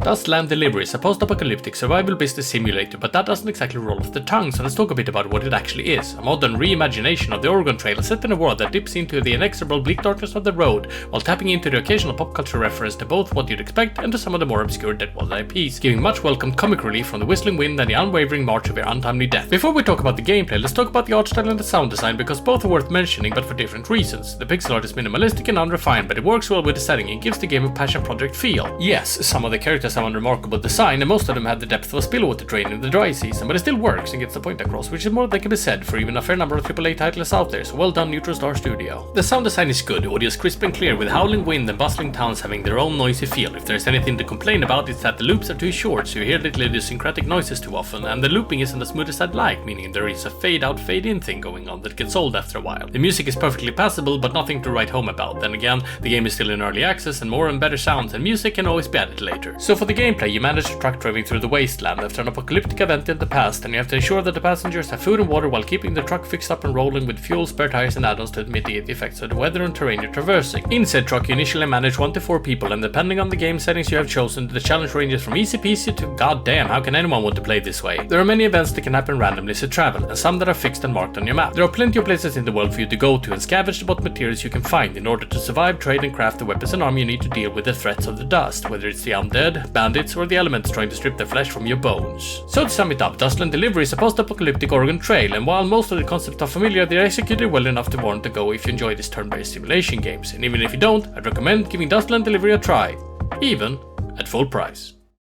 Dustland Delivery is a post-apocalyptic survival business simulator, but that doesn't exactly roll off the tongue, so let's talk a bit about what it actually is. A modern reimagination of the Oregon Trail set in a world that dips into the inexorable bleak darkness of the road, while tapping into the occasional pop culture reference to both what you'd expect and to some of the more obscure Deadwater IPs, giving much welcomed comic relief from the whistling wind and the unwavering march of your untimely death. Before we talk about the gameplay, let's talk about the art style and the sound design, because both are worth mentioning, but for different reasons. The pixel art is minimalistic and unrefined, but it works well with the setting and gives the game a passion project feel. Yes, some of the characters have unremarkable design, and most of them have the depth of a spillwater drain in the dry season, but it still works and gets the point across, which is more than can be said for even a fair number of AAA titles out there, so well done Neutral Star Studio. The sound design is good, audio is crisp and clear, with howling wind and bustling towns having their own noisy feel. If there's anything to complain about, it's that the loops are too short, so you hear little idiosyncratic noises too often, and the looping isn't as smooth as I'd like, meaning there is a fade out fade in thing going on that gets old after a while. The music is perfectly passable, but nothing to write home about. Then again, the game is still in early access, and more and better sounds and music can always be added later. So for the gameplay, you manage a truck driving through the wasteland after an apocalyptic event in the past, and you have to ensure that the passengers have food and water while keeping the truck fixed up and rolling with fuel, spare tires and add-ons to mitigate the effects of the weather and terrain you're traversing. In said truck, you initially manage 1 to 4 people, and depending on the game settings you have chosen, the challenge ranges from easy peasy to goddamn, how can anyone want to play this way? There are many events that can happen randomly as you travel, and some that are fixed and marked on your map. There are plenty of places in the world for you to go to and scavenge what materials you can find in order to survive, trade and craft the weapons and armor you need to deal with the threats of the dust, whether it's the undead, bandits or the elements trying to strip the flesh from your bones. So to sum it up, Dustland Delivery is a post-apocalyptic Oregon Trail, and while most of the concepts are familiar, they're executed well enough to warrant a go if you enjoy these turn-based simulation games, and even if you don't, I'd recommend giving Dustland Delivery a try, even at full price.